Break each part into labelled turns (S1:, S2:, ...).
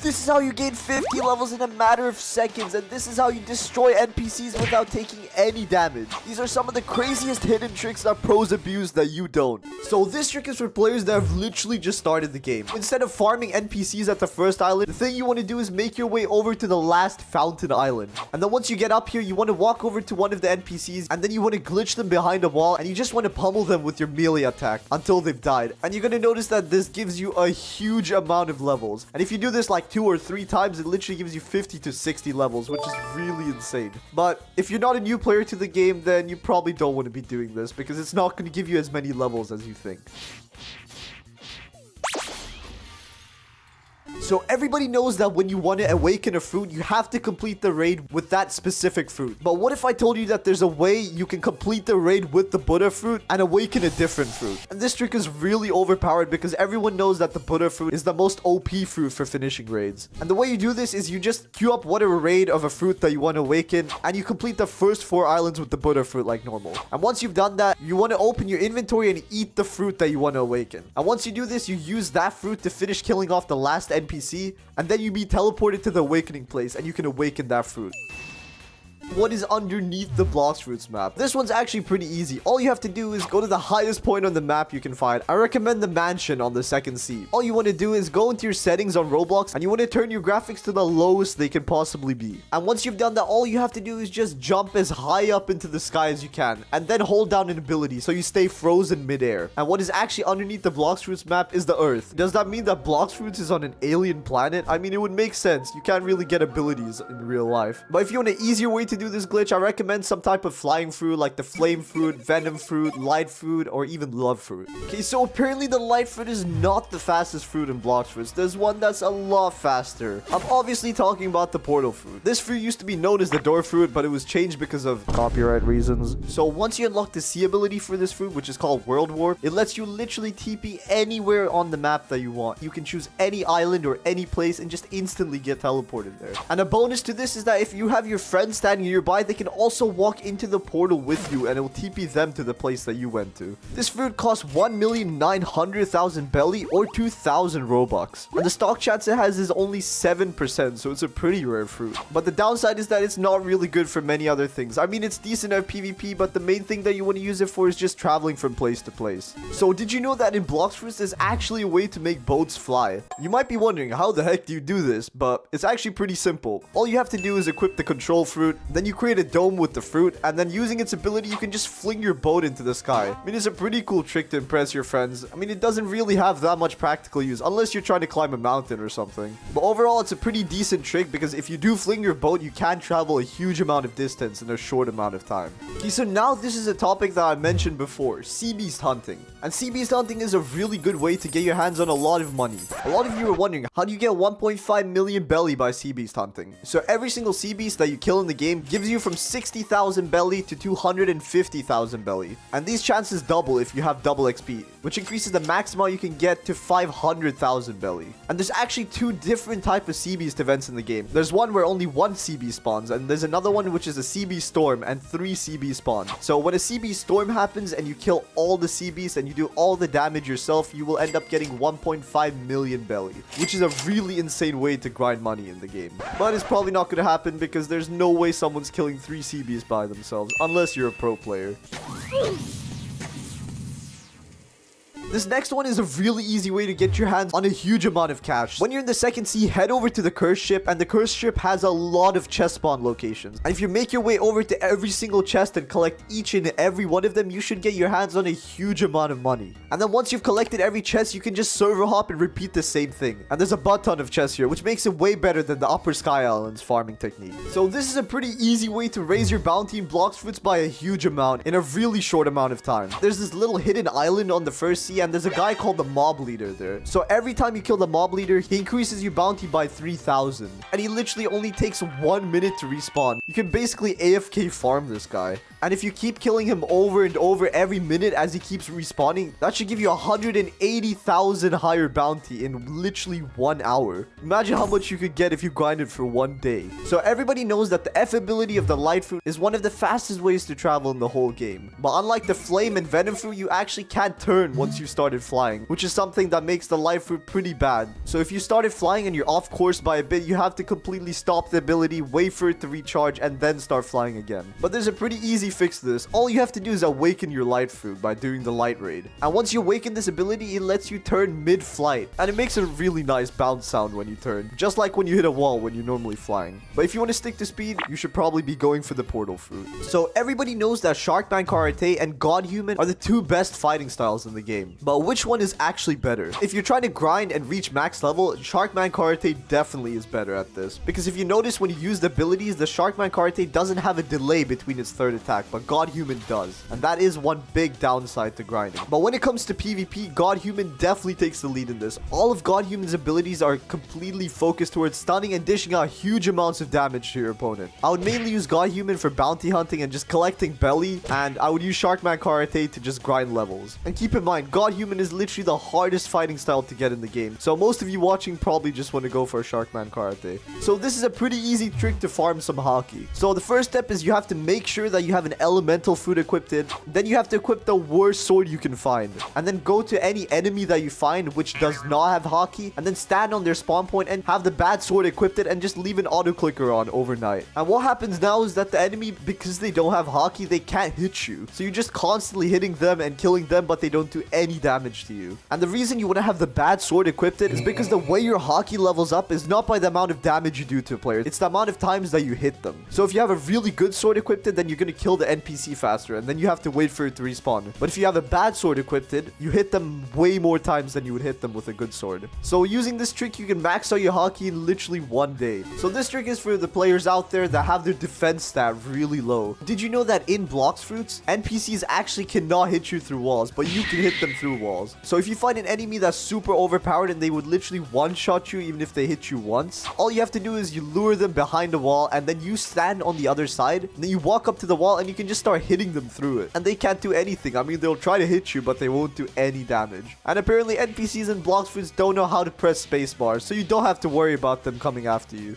S1: This is how you gain 50 levels in a matter of seconds, and this is how you destroy NPCs without taking any damage. These are some of the craziest hidden tricks that pros abuse that you don't. So this trick is for players that have literally just started the game. Instead of farming NPCs at the first island, the thing you want to do is make your way over to the last fountain island. And then once you get up here, you want to walk over to one of the NPCs, and then you want to glitch them behind a wall, and you just want to pummel them with your melee attack until they've died. And you're going to notice that this gives you a huge amount of levels. And if you do this like 2 or 3 times, it literally gives you 50 to 60 levels, which is really insane. But if you're not a new player to the game, then you probably don't want to be doing this because it's not going to give you as many levels as you think. So everybody knows that when you want to awaken a fruit, you have to complete the raid with that specific fruit. But what if I told you that there's a way you can complete the raid with the Buddha fruit and awaken a different fruit? And this trick is really overpowered because everyone knows that the Buddha fruit is the most OP fruit for finishing raids. And the way you do this is you just queue up whatever raid of a fruit that you want to awaken, and you complete the first 4 islands with the Buddha fruit like normal. And once you've done that, you want to open your inventory and eat the fruit that you want to awaken. And once you do this, you use that fruit to finish killing off the last NPC, and then you be teleported to the awakening place and you can awaken that fruit. What is underneath the Blox Fruits map? This one's actually pretty easy. All you have to do is go to the highest point on the map you can find. I recommend the mansion on the second sea. All you want to do is go into your settings on Roblox, and you want to turn your graphics to the lowest they can possibly be. And once you've done that, all you have to do is just jump as high up into the sky as you can, and then hold down an ability so you stay frozen midair. And what is actually underneath the Blox Fruits map is the Earth. Does that mean that Blox Fruits is on an alien planet? I mean, it would make sense. You can't really get abilities in real life. But if you want an easier way to do this glitch, I recommend some type of flying fruit like the flame fruit, venom fruit, light fruit, or even love fruit. Okay, so apparently the light fruit is not the fastest fruit in Blox Fruits. There's one that's a lot faster. I'm obviously talking about the portal fruit. This fruit used to be known as the door fruit, but it was changed because of copyright reasons. So once you unlock the sea ability for this fruit, which is called World Warp, it lets you literally TP anywhere on the map that you want. You can choose any island or any place and just instantly get teleported there. And a bonus to this is that if you have your friends standing nearby, they can also walk into the portal with you and it will TP them to the place that you went to. This fruit costs 1,900,000 belly or 2,000 Robux. And the stock chance it has is only 7%, so it's a pretty rare fruit. But the downside is that it's not really good for many other things. I mean, it's decent at PvP, but the main thing that you want to use it for is just traveling from place to place. So did you know that in Blox Fruits there's actually a way to make boats fly? You might be wondering, how the heck do you do this? But it's actually pretty simple. All you have to do is equip the control fruit, then you create a dome with the fruit, and then using its ability you can just fling your boat into the sky. I mean, it's a pretty cool trick to impress your friends. I mean, it doesn't really have that much practical use unless you're trying to climb a mountain or something. But overall, it's a pretty decent trick because if you do fling your boat, you can travel a huge amount of distance in a short amount of time. Okay, so now this is a topic that I mentioned before, sea beast hunting. And sea beast hunting is a really good way to get your hands on a lot of money. A lot of you are wondering, how do you get 1.5 million belly by sea beast hunting? So every single sea beast that you kill in the game gives you from 60,000 belly to 250,000 belly. And these chances double if you have double XP, which increases the max amount you can get to 500,000 belly. And there's actually 2 different types of sea beast events in the game. There's one where only 1 sea beast spawns, and there's another one which is a sea beast storm and 3 sea beast spawn. So when a sea beast storm happens and you kill all the sea beasts and you do all the damage yourself, you will end up getting 1.5 million belly, which is a really insane way to grind money in the game. But it's probably not going to happen because there's no way someone's killing 3 sea beasts by themselves unless you're a pro player. This next one is a really easy way to get your hands on a huge amount of cash. When you're in the second sea, head over to the cursed ship, and the cursed ship has a lot of chest spawn locations. And if you make your way over to every single chest and collect each and every one of them, you should get your hands on a huge amount of money. And then once you've collected every chest, you can just server hop and repeat the same thing. And there's a butt ton of chests here, which makes it way better than the Upper Sky Islands farming technique. So this is a pretty easy way to raise your bounty in Blox Fruits by a huge amount in a really short amount of time. There's this little hidden island on the first sea, and there's a guy called the mob leader there. So every time you kill the mob leader, he increases your bounty by 3,000. And he literally only takes 1 minute to respawn. You can basically AFK farm this guy. And if you keep killing him over and over every minute as he keeps respawning, that should give you 180,000 higher bounty in literally 1 hour. Imagine how much you could get if you grinded for 1 day. So everybody knows that the F ability of the light fruit is one of the fastest ways to travel in the whole game. But unlike the flame and venom fruit, you actually can't turn once you started flying, which is something that makes the light fruit pretty bad. So if you started flying and you're off course by a bit, you have to completely stop the ability, wait for it to recharge, and then start flying again. But there's a pretty easy fix to this. All you have to do is awaken your light fruit by doing the light raid. And once you awaken this ability, it lets you turn mid-flight. And it makes a really nice bounce sound when you turn, just like when you hit a wall when you're normally flying. But if you want to stick to speed, you should probably be going for the portal fruit. So everybody knows that Sharkman Karate and God Human are the two best fighting styles in the game. But which one is actually better? If you're trying to grind and reach max level, Sharkman Karate definitely is better at this. Because if you notice when you use the abilities, the Sharkman Karate doesn't have a delay between its third attack, but God Human does. And that is one big downside to grinding. But when it comes to PvP, God Human definitely takes the lead in this. All of God Human's abilities are completely focused towards stunning and dishing out huge amounts of damage to your opponent. I would mainly use God Human for bounty hunting and just collecting belly, and I would use Sharkman Karate to just grind levels. And keep in mind, God Human is literally the hardest fighting style to get in the game, so most of you watching probably just want to go for Sharkman Karate. So this is a pretty easy trick to farm some hockey. So the first step is you have to make sure that you have an elemental fruit equipped in. Then you have to equip the worst sword you can find, and then go to any enemy that you find which does not have hockey, and then stand on their spawn point and have the bad sword equipped it and just leave an auto clicker on overnight. And what happens now is that the enemy, because they don't have hockey, they can't hit you, so you're just constantly hitting them and killing them, but they don't do any damage to you. And the reason you want to have the bad sword equipped it is because the way your hockey levels up is not by the amount of damage you do to a player, it's the amount of times that you hit them. So if you have a really good sword equipped it, then you're going to kill the NPC faster, and then you have to wait for it to respawn. But if you have a bad sword equipped it, you hit them way more times than you would hit them with a good sword. So using this trick, you can max out your hockey in literally 1 day. So this trick is for the players out there that have their defense stat really low. Did you know that in Blox Fruits, NPCs actually cannot hit you through walls, but you can hit them through walls? So if you find an enemy that's super overpowered and they would literally one-shot you even if they hit you once, all you have to do is you lure them behind a wall, and then you stand on the other side, and then you walk up to the wall and you can just start hitting them through it. And they can't do anything. I mean, they'll try to hit you, but they won't do any damage. And apparently NPCs in Blox Fruits don't know how to press spacebar, so you don't have to worry about them coming after you.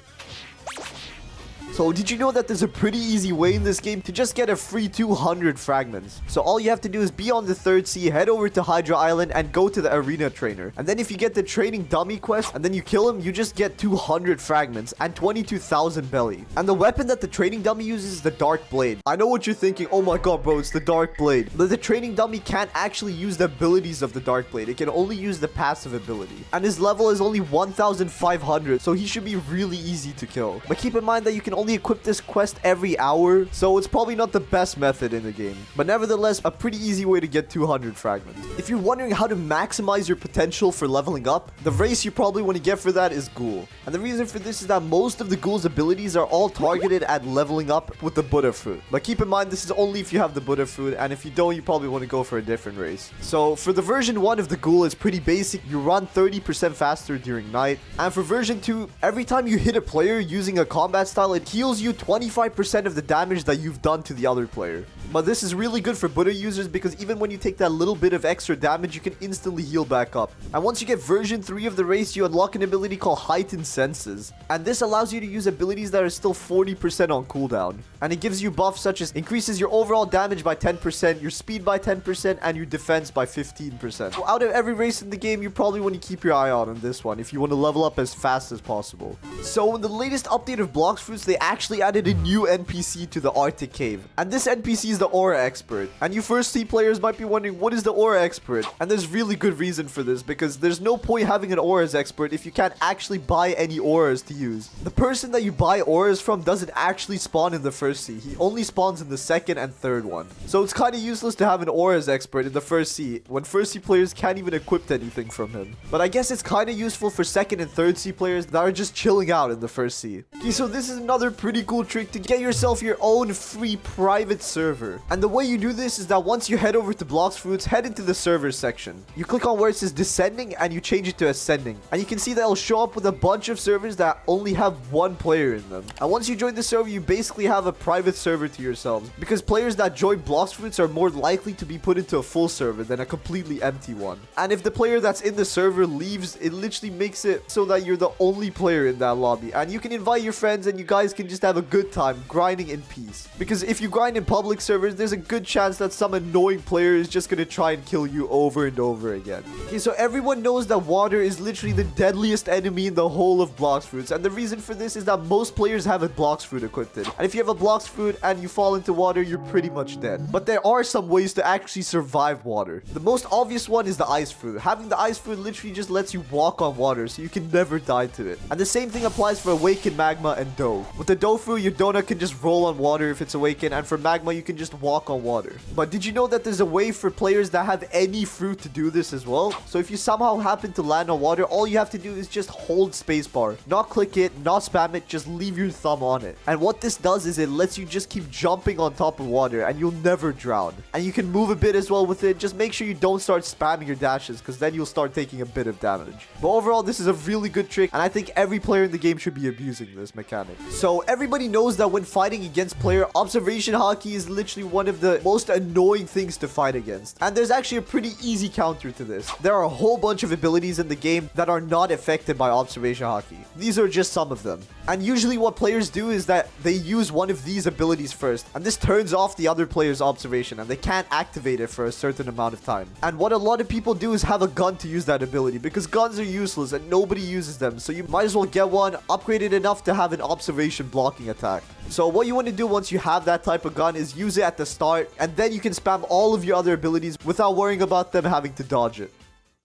S1: So did you know that there's a pretty easy way in this game to just get a free 200 fragments? So all you have to do is be on the 3rd sea, head over to Hydra Island, and go to the arena trainer. And then if you get the training dummy quest and then you kill him, you just get 200 fragments and 22,000 belly. And the weapon that the training dummy uses is the dark blade. I know what you're thinking, oh my god bro, it's the dark blade. But the training dummy can't actually use the abilities of the dark blade. It can only use the passive ability. And his level is only 1,500, so he should be really easy to kill. But keep in mind that you can only equip this quest every hour, so it's probably not the best method in the game, but nevertheless a pretty easy way to get 200 fragments. If you're wondering how to maximize your potential for leveling up, the race you probably want to get for that is Ghoul. And the reason for this is that most of the Ghoul's abilities are all targeted at leveling up with the Buddha fruit. But keep in mind, this is only if you have the Buddha fruit, and if you don't, you probably want to go for a different race. So for the version 1 of the Ghoul, it's pretty basic. You run 30% faster during night, and for version 2, every time you hit a player using a combat style, it heals you 25% of the damage that you've done to the other player. But this is really good for Buddha users because even when you take that little bit of extra damage, you can instantly heal back up. And once you get version 3 of the race, you unlock an ability called Heightened Senses. And this allows you to use abilities that are still 40% on cooldown. And it gives you buffs such as increases your overall damage by 10%, your speed by 10%, and your defense by 15%. So out of every race in the game, you probably want to keep your eye out on this one if you want to level up as fast as possible. So in the latest update of Blox Fruits, they actually added a new NPC to the Arctic Cave. And this NPC is the Aura Expert. And you first sea players might be wondering, what is the Aura Expert? And there's really good reason for this, because there's no point having an Auras Expert if you can't actually buy any auras to use. The person that you buy auras from doesn't actually spawn in the first sea. He only spawns in the second and third one. So it's kind of useless to have an Auras Expert in the first sea when first sea players can't even equip anything from him. But I guess it's kind of useful for second and third sea players that are just chilling out in the first sea. Okay, so this is another pretty cool trick to get yourself your own free private server. And the way you do this is that once you head over to Blox Fruits, head into the servers section. You click on where it says descending and you change it to ascending. And you can see that it'll show up with a bunch of servers that only have one player in them. And once you join the server, you basically have a private server to yourselves, because players that join Blox Fruits are more likely to be put into a full server than a completely empty one. And if the player that's in the server leaves, it literally makes it so that you're the only player in that lobby, and you can invite your friends and you guys can just have a good time grinding in peace. Because if you grind in public servers, there's a good chance that some annoying player is just gonna try and kill you over and over again. Okay, so everyone knows that water is literally the deadliest enemy in the whole of Blox Fruits, and the reason for this is that most players have a Blox Fruit equipped. And if you have a Blox Fruit and you fall into water, you're pretty much dead. But there are some ways to actually survive water. The most obvious one is the ice fruit. Having the ice fruit literally just lets you walk on water, so you can never die to it. And the same thing applies for awakened magma and dough. With the dough fruit, your donut can just roll on water if it's awakened, and for magma, you can just walk on water. But did you know that there's a way for players that have any fruit to do this as well? So if you somehow happen to land on water, all you have to do is just hold spacebar. Not click it, not spam it, just leave your thumb on it. And what this does is it lets you just keep jumping on top of water and you'll never drown. And you can move a bit as well with it. Just make sure you don't start spamming your dashes, because then you'll start taking a bit of damage. But overall, this is a really good trick, and I think every player in the game should be abusing this mechanic. So everybody knows that when fighting against player, observation hockey is literally one of the most annoying things to fight against. And there's actually a pretty easy counter to this. There are a whole bunch of abilities in the game that are not affected by observation hockey. These are just some of them. And usually what players do is that they use one of these abilities first, and this turns off the other player's observation and they can't activate it for a certain amount of time. And what a lot of people do is have a gun to use that ability, because guns are useless and nobody uses them, so you might as well get one, upgrade it enough to have an observation blocking attack. So what you want to do once you have that type of gun is use it at the start, and then you can spam all of your other abilities without worrying about them having to dodge it.